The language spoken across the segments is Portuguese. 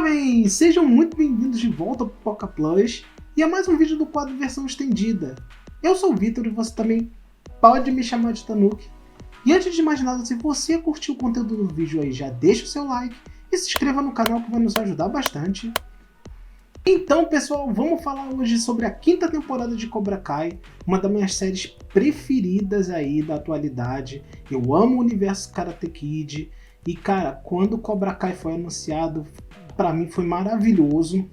jovens! Sejam muito bem-vindos de volta ao Poca Plus e a mais um vídeo do quadro versão estendida. Eu sou o Vitor e você também pode me chamar de Tanuki. E antes de mais nada, se você curtiu o conteúdo do vídeo aí, já deixa o seu like e se inscreva no canal que vai nos ajudar bastante. Então, pessoal, vamos falar hoje sobre a quinta temporada de Cobra Kai, uma das minhas séries preferidas aí da atualidade. Eu amo o universo Karate Kid e, cara, quando Cobra Kai foi anunciado, pra mim foi maravilhoso.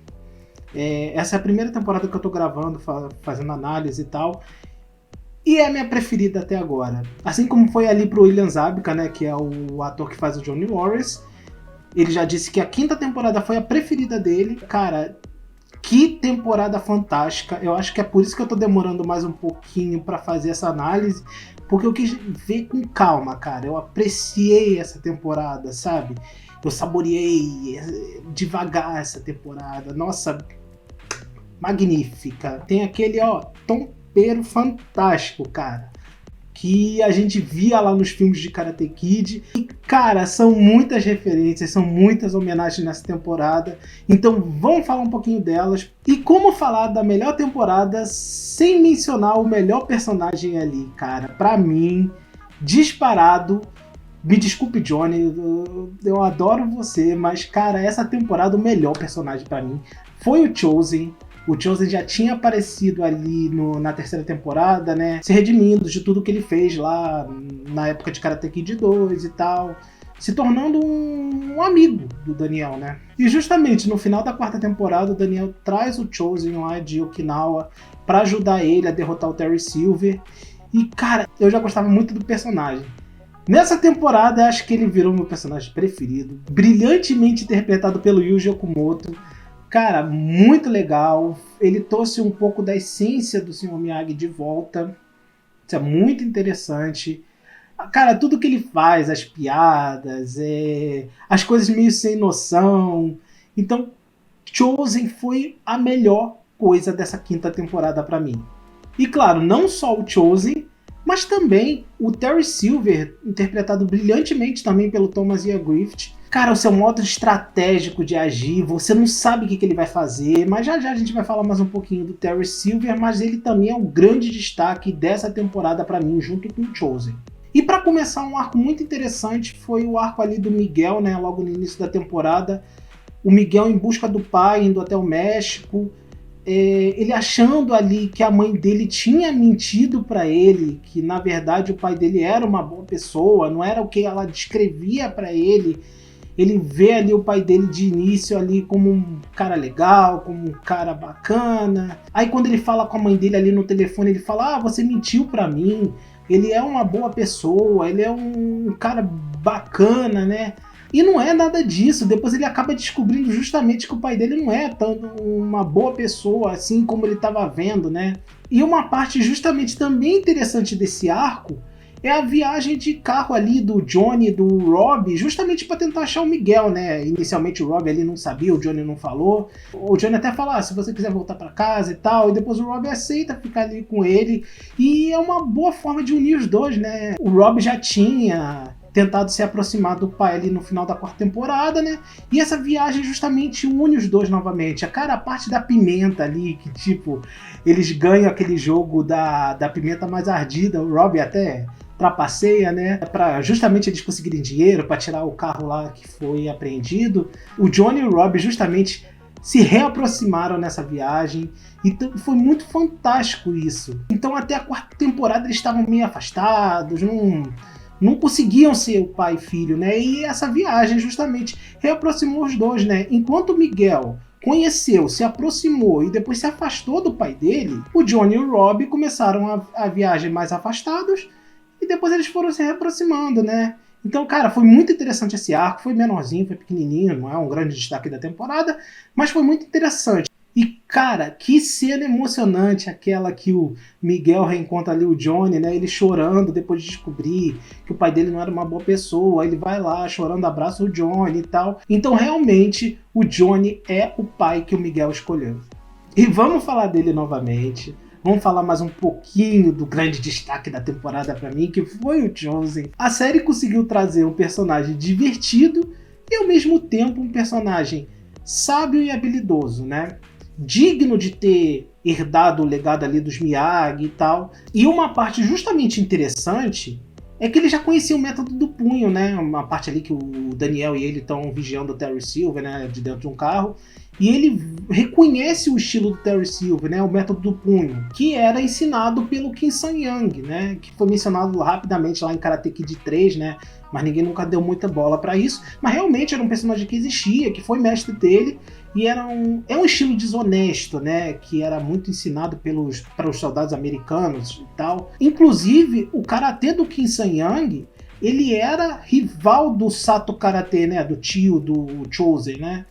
Essa é a primeira temporada que eu tô gravando, fazendo análise e tal, e é a minha preferida até agora. Assim como foi ali pro William Zabka, né, que é o ator que faz o Johnny Lawrence. Ele já disse que a quinta temporada foi a preferida dele. Cara, que temporada fantástica. Eu acho que é por isso que eu tô demorando mais um pouquinho pra fazer essa análise, porque eu quis ver com calma, cara. Eu apreciei essa temporada, sabe? Eu saboreei devagar essa temporada. Nossa, magnífica. Tem aquele, tompeiro fantástico, cara, que a gente via lá nos filmes de Karate Kid. E, cara, são muitas referências, são muitas homenagens nessa temporada. Então vamos falar um pouquinho delas. E como falar da melhor temporada sem mencionar o melhor personagem ali, cara? Pra mim, disparado. Me desculpe, Johnny, eu adoro você, mas, cara, essa temporada o melhor personagem pra mim foi o Chozen. O Chozen já tinha aparecido ali na terceira temporada, né? Se redimindo de tudo que ele fez lá na época de Karate Kid 2 e tal. Se tornando um amigo do Daniel, né? E justamente no final da quarta temporada, o Daniel traz o Chozen lá de Okinawa pra ajudar ele a derrotar o Terry Silver. E, cara, eu já gostava muito do personagem. Nessa temporada, acho que ele virou meu personagem preferido. Brilhantemente interpretado pelo Yuji Okumoto. Cara, muito legal. Ele trouxe um pouco da essência do Sr. Miyagi de volta. Isso é muito interessante. Cara, tudo que ele faz, as piadas, as coisas meio sem noção. Então, Chozen foi a melhor coisa dessa quinta temporada pra mim. E claro, não só o Chozen, mas também o Terry Silver, interpretado brilhantemente também pelo Thomas Ian Griffith. Cara, o seu modo estratégico de agir, você não sabe o que ele vai fazer, mas já já a gente vai falar mais um pouquinho do Terry Silver, mas ele também é o grande destaque dessa temporada pra mim, junto com o Chozen. E para começar, um arco muito interessante foi o arco ali do Miguel, né, logo no início da temporada. O Miguel em busca do pai, indo até o México, ele achando ali que a mãe dele tinha mentido para ele, que na verdade o pai dele era uma boa pessoa, não era o que ela descrevia para ele. Ele vê ali o pai dele de início ali como um cara legal, como um cara bacana. Aí quando ele fala com a mãe dele ali no telefone, ele fala: você mentiu para mim, ele é uma boa pessoa, ele é um cara bacana, né? E não é nada disso. Depois ele acaba descobrindo justamente que o pai dele não é tanto uma boa pessoa assim como ele estava vendo, né? E uma parte justamente também interessante desse arco é a viagem de carro ali do Johnny e do Rob, justamente para tentar achar o Miguel, né? Inicialmente o Rob ali não sabia, o Johnny não falou. O Johnny até fala: se você quiser voltar para casa e tal. E depois o Rob aceita ficar ali com ele. E é uma boa forma de unir os dois, né? O Rob já tinha tentado se aproximar do pai ali no final da quarta temporada, né? E essa viagem justamente une os dois novamente. A parte da pimenta ali, que tipo, eles ganham aquele jogo da pimenta mais ardida. O Rob até trapaceia, né? Para justamente eles conseguirem dinheiro para tirar o carro lá que foi apreendido. O Johnny e o Rob justamente se reaproximaram nessa viagem. Então foi muito fantástico isso. Então até a quarta temporada eles estavam meio afastados, não conseguiam ser o pai e filho, né? E essa viagem justamente reaproximou os dois, né? Enquanto o Miguel conheceu, se aproximou e depois se afastou do pai dele, o Johnny e o Rob começaram a viagem mais afastados e depois eles foram se reaproximando, né? Então, cara, foi muito interessante esse arco. Foi menorzinho, foi pequenininho, não é um grande destaque da temporada, mas foi muito interessante. E, cara, que cena emocionante aquela que o Miguel reencontra ali o Johnny, né? Ele chorando depois de descobrir que o pai dele não era uma boa pessoa. Ele vai lá chorando, abraça o Johnny e tal. Então, realmente, o Johnny é o pai que o Miguel escolheu. E vamos falar dele novamente. Vamos falar mais um pouquinho do grande destaque da temporada pra mim, que foi o Chozen. A série conseguiu trazer um personagem divertido e, ao mesmo tempo, um personagem sábio e habilidoso, né? Digno de ter herdado o legado ali dos Miyagi e tal. E uma parte justamente interessante é que ele já conhecia o método do punho, né? Uma parte ali que o Daniel e ele estão vigiando o Terry Silver, né? De dentro de um carro. E ele reconhece o estilo do Terry Silver, né? O método do punho, que era ensinado pelo Kim Sun-young, né? Que foi mencionado rapidamente lá em Karate Kid 3, né? Mas ninguém nunca deu muita bola para isso. Mas realmente era um personagem que existia, que foi mestre dele. E é um estilo desonesto, né? Que era muito ensinado para os soldados americanos e tal. Inclusive, o karatê do Kim Sun-young, ele era rival do Sato Karate, né? Do tio do Chosen, né?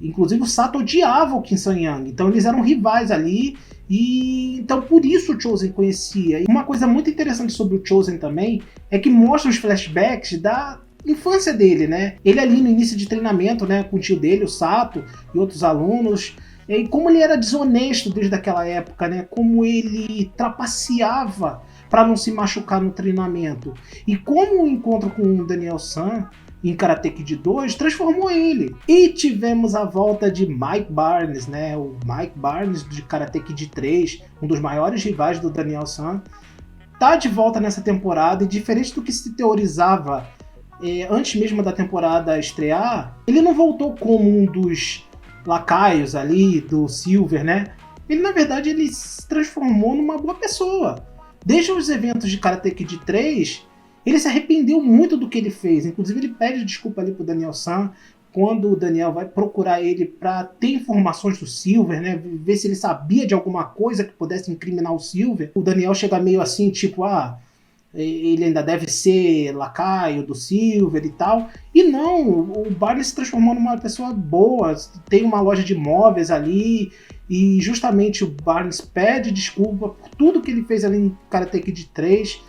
Inclusive o Sato odiava o Kim Sun-young, então eles eram rivais ali, e então por isso o Chosen conhecia. E uma coisa muito interessante sobre o Chosen também é que mostra os flashbacks da infância dele, né? Ele ali no início de treinamento, né, com o tio dele, o Sato, e outros alunos, e como ele era desonesto desde aquela época, né? Como ele trapaceava para não se machucar no treinamento. E como o encontro com o Daniel San em Karate Kid 2 transformou ele. E tivemos a volta de Mike Barnes, né? O Mike Barnes de Karate Kid 3, um dos maiores rivais do Daniel San, tá de volta nessa temporada, e diferente do que se teorizava antes mesmo da temporada estrear, ele não voltou como um dos lacaios ali do Silver, né? Ele, na verdade, ele se transformou numa boa pessoa. Desde os eventos de Karate Kid 3, ele se arrependeu muito do que ele fez. Inclusive, ele pede desculpa ali pro Daniel San, quando o Daniel vai procurar ele para ter informações do Silver, né? Ver se ele sabia de alguma coisa que pudesse incriminar o Silver. O Daniel chega meio assim, tipo, ele ainda deve ser lacaio do Silver e tal. E não, o Barney se transformou numa pessoa boa, tem uma loja de móveis ali, e justamente o Barnes pede desculpa por tudo que ele fez ali em Karate Kid 3.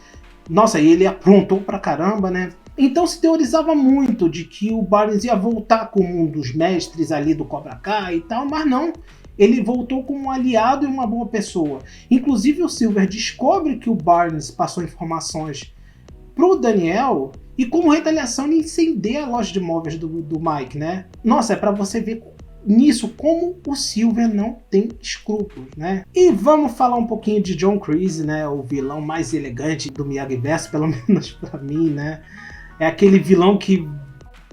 Nossa, e ele aprontou pra caramba, né? Então se teorizava muito de que o Barnes ia voltar como um dos mestres ali do Cobra Kai e tal, mas não. Ele voltou como um aliado e uma boa pessoa. Inclusive o Silver descobre que o Barnes passou informações pro Daniel, e como retaliação ele incendeia a loja de móveis do Mike, né? Nossa, é pra você ver nisso como o Silver não tem escrúpulos, né? E vamos falar um pouquinho de John Kreese, né? O vilão mais elegante do Miyagi-verso, pelo menos pra mim, né? É aquele vilão que,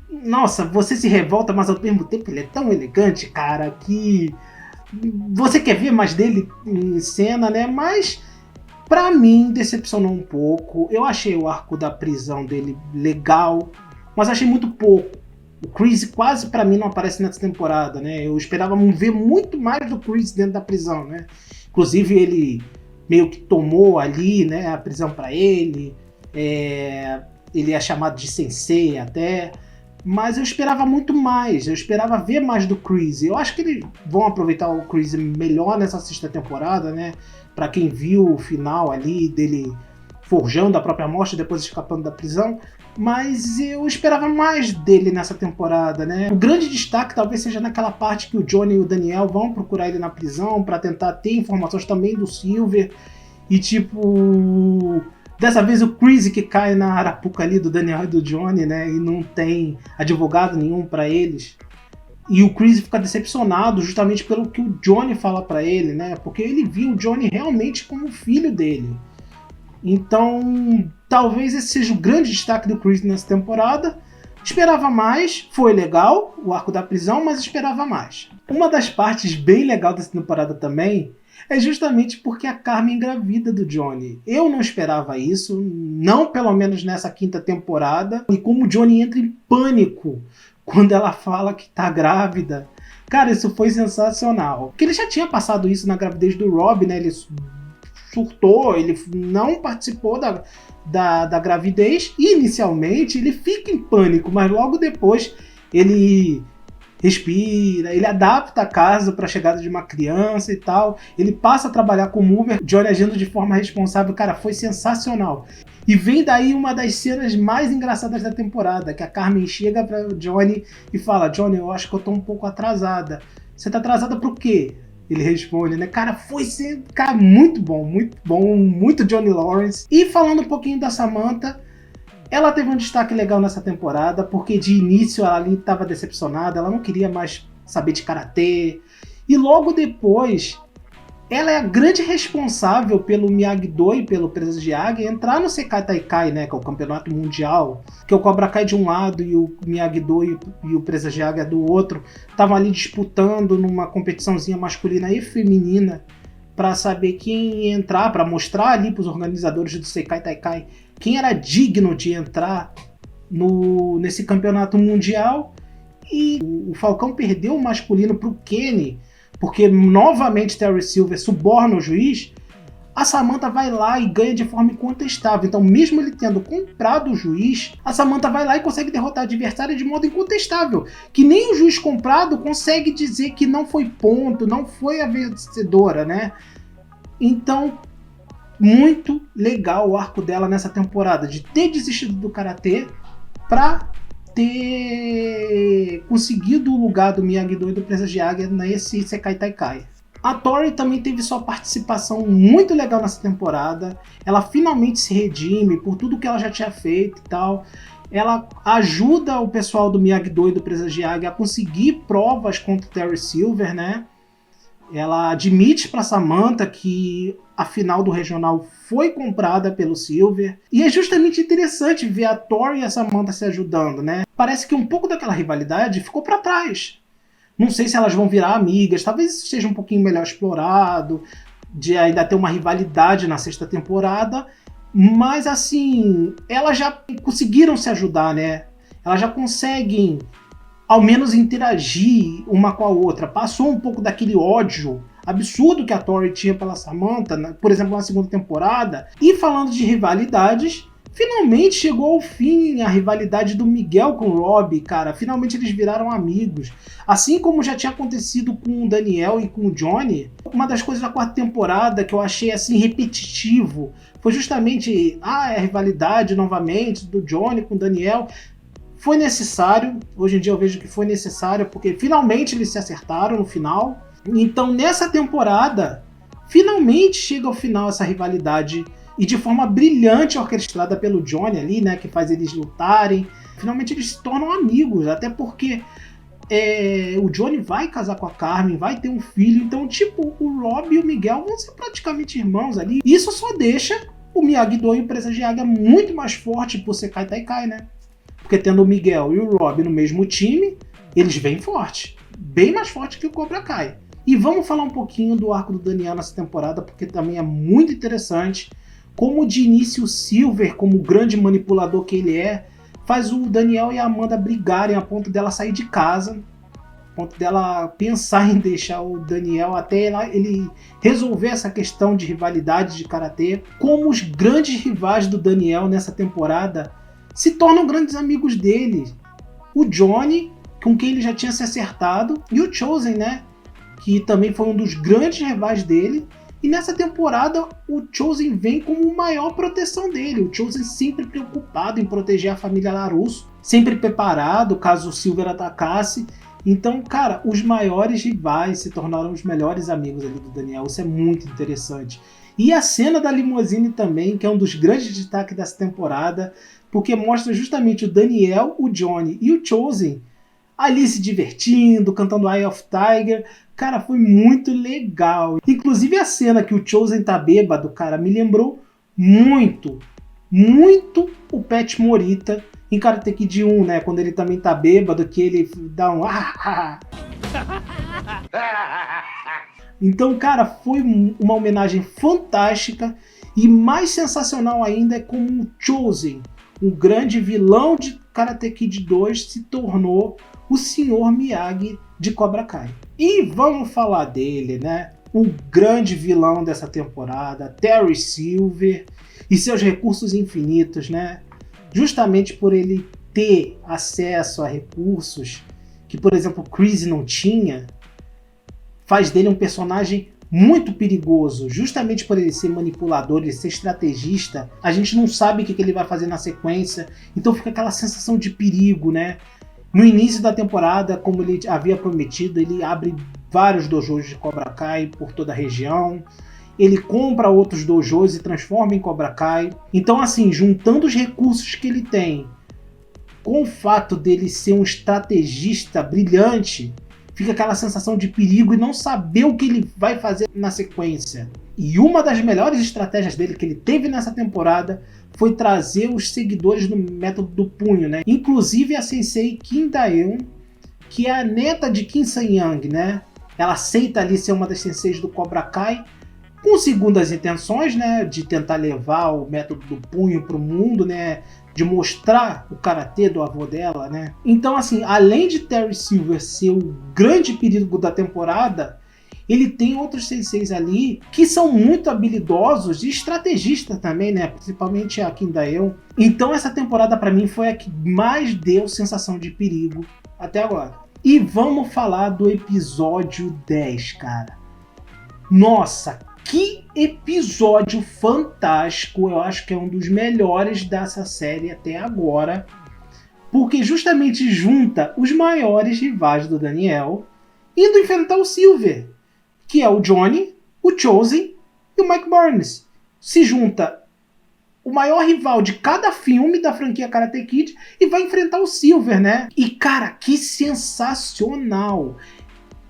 nossa, você se revolta, mas ao mesmo tempo ele é tão elegante, cara, que você quer ver mais dele em cena, né? Mas pra mim decepcionou um pouco. Eu achei o arco da prisão dele legal, mas achei muito pouco. O Kreese quase pra mim não aparece nessa temporada, né? Eu esperava ver muito mais do Kreese dentro da prisão, né? Inclusive ele meio que tomou ali, né, a prisão pra ele. Ele é chamado de sensei até. Mas eu esperava muito mais. Eu esperava ver mais do Kreese. Eu acho que eles vão aproveitar o Kreese melhor nessa sexta temporada, né? Pra quem viu o final ali dele forjando a própria morte e depois escapando da prisão. Mas eu esperava mais dele nessa temporada, né? O grande destaque talvez seja naquela parte que o Johnny e o Daniel vão procurar ele na prisão para tentar ter informações também do Silver. E tipo, dessa vez o Kreese que cai na arapuca ali do Daniel e do Johnny, né? E não tem advogado nenhum para eles. E o Kreese fica decepcionado justamente pelo que o Johnny fala para ele, né? Porque ele viu o Johnny realmente como filho dele. Então, talvez esse seja o grande destaque do Kreese nessa temporada. Esperava mais, foi legal o arco da prisão, mas esperava mais. Uma das partes bem legal dessa temporada também é justamente porque a Carmen engravida do Johnny. Eu não esperava isso, não pelo menos nessa quinta temporada. E como o Johnny entra em pânico quando ela fala que tá grávida. Cara, isso foi sensacional. Porque ele já tinha passado isso na gravidez do Rob, né? Ele surtou, ele não participou da gravidez e inicialmente ele fica em pânico, mas logo depois ele respira, ele adapta a casa para a chegada de uma criança e tal, ele passa a trabalhar como Uber, Johnny agindo de forma responsável. Cara, foi sensacional. E vem daí uma das cenas mais engraçadas da temporada, que a Carmen chega para Johnny e fala: Johnny, eu acho que eu tô um pouco atrasada. Você tá atrasada pro quê? Ele responde, né? Cara, cara, muito bom, muito Johnny Lawrence. E falando um pouquinho da Samantha, ela teve um destaque legal nessa temporada, porque de início ela ali estava decepcionada, ela não queria mais saber de karatê. E logo depois, ela é a grande responsável pelo Miyagi-Do e pelo Presa-Miyagi entrar no Sekai Taikai, né, que é o campeonato mundial, que o Cobra Kai de um lado e o Miyagi-Do e o Presa-Miyagi do outro estavam ali disputando numa competiçãozinha masculina e feminina para saber quem ia entrar, para mostrar ali para os organizadores do Sekai Taikai quem era digno de entrar nesse campeonato mundial. E o Falcão perdeu o masculino para o Kenny, porque novamente Terry Silver suborna o juiz. A Samantha vai lá e ganha de forma incontestável. Então, mesmo ele tendo comprado o juiz, a Samantha vai lá e consegue derrotar a adversária de modo incontestável. Que nem o juiz comprado consegue dizer que não foi ponto, não foi a vencedora, né? Então, muito legal o arco dela nessa temporada, de ter desistido do karatê para ter conseguido o lugar do Miyagi-Do e do Presa-Miyagi nesse Sekai Taikai. A Tori também teve sua participação muito legal nessa temporada. Ela finalmente se redime por tudo que ela já tinha feito e tal. Ela ajuda o pessoal do Miyagi-Do e do Presa-Miyagi a conseguir provas contra o Terry Silver, né? Ela admite para Samantha que a final do regional foi comprada pelo Silver. E é justamente interessante ver a Tori e a Samantha se ajudando, né? Parece que um pouco daquela rivalidade ficou para trás. Não sei se elas vão virar amigas, talvez isso seja um pouquinho melhor explorado, de ainda ter uma rivalidade na sexta temporada, mas assim, elas já conseguiram se ajudar, né? Elas já conseguem ao menos interagir uma com a outra. Passou um pouco daquele ódio absurdo que a Tori tinha pela Samantha, por exemplo, na segunda temporada. E falando de rivalidades, finalmente chegou ao fim a rivalidade do Miguel com o Robbie, cara. Finalmente eles viraram amigos. Assim como já tinha acontecido com o Daniel e com o Johnny. Uma das coisas da quarta temporada que eu achei assim repetitivo foi justamente a rivalidade novamente do Johnny com o Daniel. Foi necessário, hoje em dia eu vejo que foi necessário, porque finalmente eles se acertaram no final. Então nessa temporada, finalmente chega ao final essa rivalidade e de forma brilhante orquestrada pelo Johnny ali, né, que faz eles lutarem. Finalmente eles se tornam amigos, até porque o Johnny vai casar com a Carmen, vai ter um filho, então tipo, o Rob e o Miguel vão ser praticamente irmãos ali. Isso só deixa o Miyagi-Do e o Presa-Miyagi muito mais forte por Sekai Taikai, né? Porque tendo o Miguel e o Rob no mesmo time, eles vêm forte, bem mais forte que o Cobra Kai. E vamos falar um pouquinho do arco do Daniel nessa temporada, porque também é muito interessante. Como de início o Silver, como o grande manipulador que ele é, faz o Daniel e a Amanda brigarem a ponto dela sair de casa, a ponto dela pensar em deixar o Daniel até ele resolver essa questão de rivalidade de karatê. Como os grandes rivais do Daniel nessa temporada se tornam grandes amigos dele. O Johnny, com quem ele já tinha se acertado, e o Chosen, né, que também foi um dos grandes rivais dele. E nessa temporada, o Chosen vem como maior proteção dele. O Chosen sempre preocupado em proteger a família LaRusso, sempre preparado caso o Silver atacasse. Então, cara, os maiores rivais se tornaram os melhores amigos ali do Daniel. Isso é muito interessante. E a cena da limusine também, que é um dos grandes destaques dessa temporada, porque mostra justamente o Daniel, o Johnny e o Chosen ali se divertindo, cantando Eye of Tiger. Cara, foi muito legal. Inclusive a cena que o Chosen tá bêbado, cara, me lembrou muito, muito o Pat Morita em Karate Kid 1, né? Quando ele também tá bêbado, que ele dá um Então, cara, foi uma homenagem fantástica. E mais sensacional ainda é como o Chosen, um grande vilão de Karate Kid 2, se tornou o Sr. Miyagi de Cobra Kai. E vamos falar dele, né? O grande vilão dessa temporada, Terry Silver, e seus recursos infinitos, né? Justamente por ele ter acesso a recursos que, por exemplo, o Chris não tinha, faz dele um personagem muito perigoso. Justamente por ele ser manipulador, ele ser estrategista, a gente não sabe o que ele vai fazer na sequência, então fica aquela sensação de perigo, né? No início da temporada, como ele havia prometido, ele abre vários dojos de Cobra Kai por toda a região. Ele compra outros dojos e transforma em Cobra Kai. Então, assim, juntando os recursos que ele tem com o fato dele ser um estrategista brilhante, fica aquela sensação de perigo e não saber o que ele vai fazer na sequência. E uma das melhores estratégias dele que ele teve nessa temporada foi trazer os seguidores do método do punho, né? Inclusive a sensei Kim Da-eun, que é a neta de Kim Sang-young, né? Ela aceita ali ser uma das senseis do Cobra Kai, com segundas intenções, né? De tentar levar o método do punho para o mundo, né? De mostrar o karatê do avô dela, né? Então, assim, além de Terry Silver ser o grande perigo da temporada, ele tem outros senseis ali que são muito habilidosos e estrategistas também, né? Principalmente a Kim Da-eun. Então essa temporada para mim foi a que mais deu sensação de perigo até agora. E vamos falar do episódio 10, cara. Nossa, que episódio fantástico! Eu acho que é um dos melhores dessa série até agora, porque justamente junta os maiores rivais do Daniel indo enfrentar o Silver, que é o Johnny, o Chozen e o Mike Burns. Se junta o maior rival de cada filme da franquia Karate Kid e vai enfrentar o Silver, né? E, cara, que sensacional!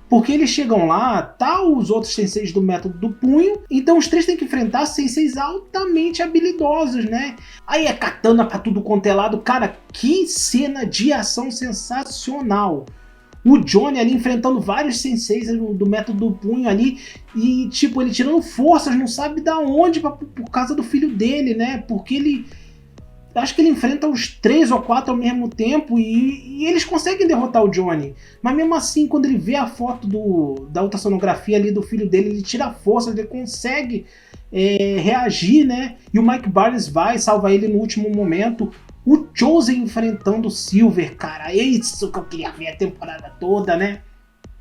Porque eles chegam lá, tá os outros senseis do método do punho, então os três têm que enfrentar senseis altamente habilidosos, né? Aí é katana pra tudo quanto é lado. Cara, que cena de ação sensacional! O Johnny ali enfrentando vários senseis do método do punho ali e, tipo, ele tirando forças, não sabe da onde por causa do filho dele, né? Porque ele... acho que ele enfrenta os 3 ou 4 ao mesmo tempo e eles conseguem derrotar o Johnny. Mas mesmo assim, quando ele vê a foto da ultrassonografia ali do filho dele, ele tira forças, ele consegue reagir, né? E o Mike Barnes vai, salva ele no último momento. O Chozen enfrentando o Silver, cara, é isso que eu queria ver a temporada toda, né?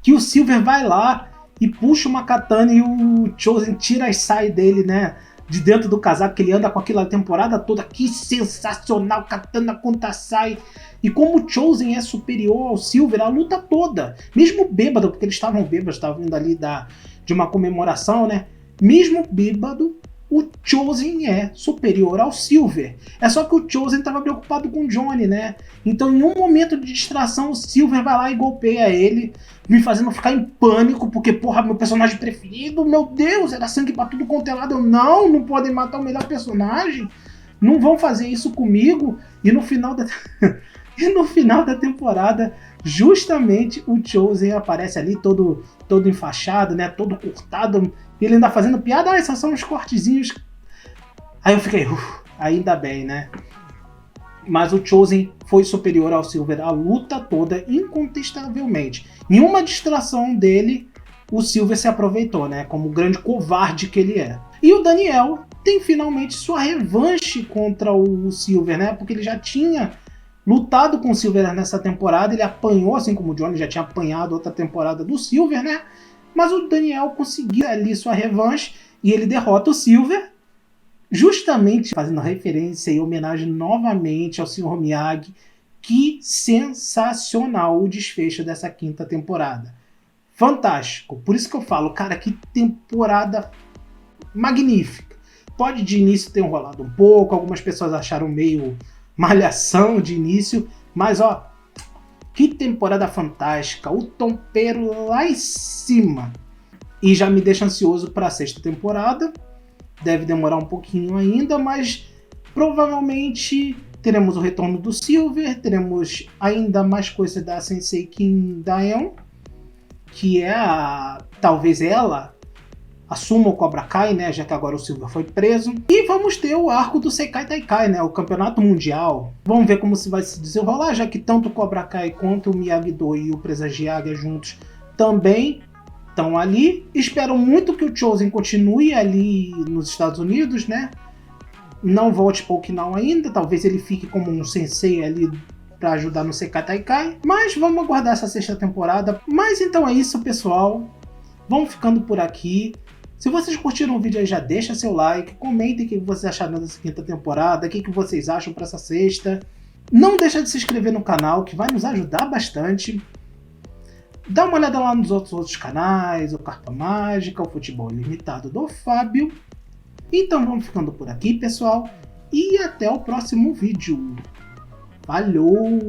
Que o Silver vai lá e puxa uma katana e o Chozen tira as sai dele, né? De dentro do casaco, que ele anda com aquilo a temporada toda. Que sensacional, katana contra sai. E como o Chozen é superior ao Silver a luta toda, mesmo bêbado, porque eles estavam bêbados, estavam vindo ali de uma comemoração, né? Mesmo bêbado, o Chozen é superior ao Silver. É só que o Chozen estava preocupado com o Johnny, né? Então, em um momento de distração, o Silver vai lá e golpeia ele, me fazendo ficar em pânico, porque, porra, meu personagem preferido, meu Deus, era sangue pra tudo quanto é lado. Eu, não podem matar o melhor personagem, não vão fazer isso comigo. E no final da temporada, justamente o Chozen aparece ali todo enfaixado, né? Todo cortado. E ele ainda fazendo piada, esses são uns cortezinhos. Aí eu fiquei, ainda bem, né? Mas o Chozen foi superior ao Silver a luta toda, incontestavelmente. Em uma distração dele, o Silver se aproveitou, né? Como o grande covarde que ele é. E o Daniel tem finalmente sua revanche contra o Silver, né? Porque ele já tinha lutado com o Silver nessa temporada, ele apanhou, assim como o Johnny já tinha apanhado outra temporada do Silver, né? Mas o Daniel conseguiu ali sua revanche e ele derrota o Silver, justamente fazendo referência e homenagem novamente ao Sr. Miyagi. Que sensacional o desfecho dessa quinta temporada. Fantástico. Por isso que eu falo, cara, que temporada magnífica. Pode de início ter enrolado um pouco, algumas pessoas acharam meio malhação de início, mas ó, que temporada fantástica, o tompeiro lá em cima. E já me deixa ansioso para a sexta temporada. Deve demorar um pouquinho ainda, mas provavelmente teremos o retorno do Silver, teremos ainda mais coisa da Sensei Kim Da-eun, que é talvez ela assuma o Cobra Kai, né, já que agora o Silver foi preso. E vamos ter o arco do Seikai Taikai, né, o campeonato mundial. Vamos ver como se vai se desenrolar, já que tanto o Cobra Kai quanto o Miyagi-Do e o Presas de Águia juntos também estão ali. Espero muito que o Chozen continue ali nos Estados Unidos, né? Não volte para Okinawa ainda, talvez ele fique como um sensei ali para ajudar no Seikai Taikai. Mas vamos aguardar essa sexta temporada. Mas então é isso, pessoal. Vamos ficando por aqui. Se vocês curtiram o vídeo aí, já deixa seu like, comentem o que vocês acharam dessa quinta temporada, o que vocês acham para essa sexta. Não deixa de se inscrever no canal, que vai nos ajudar bastante. Dá uma olhada lá nos outros canais, o Carpa Mágica, o Futebol Ilimitado do Fábio. Então vamos ficando por aqui, pessoal, e até o próximo vídeo. Falou!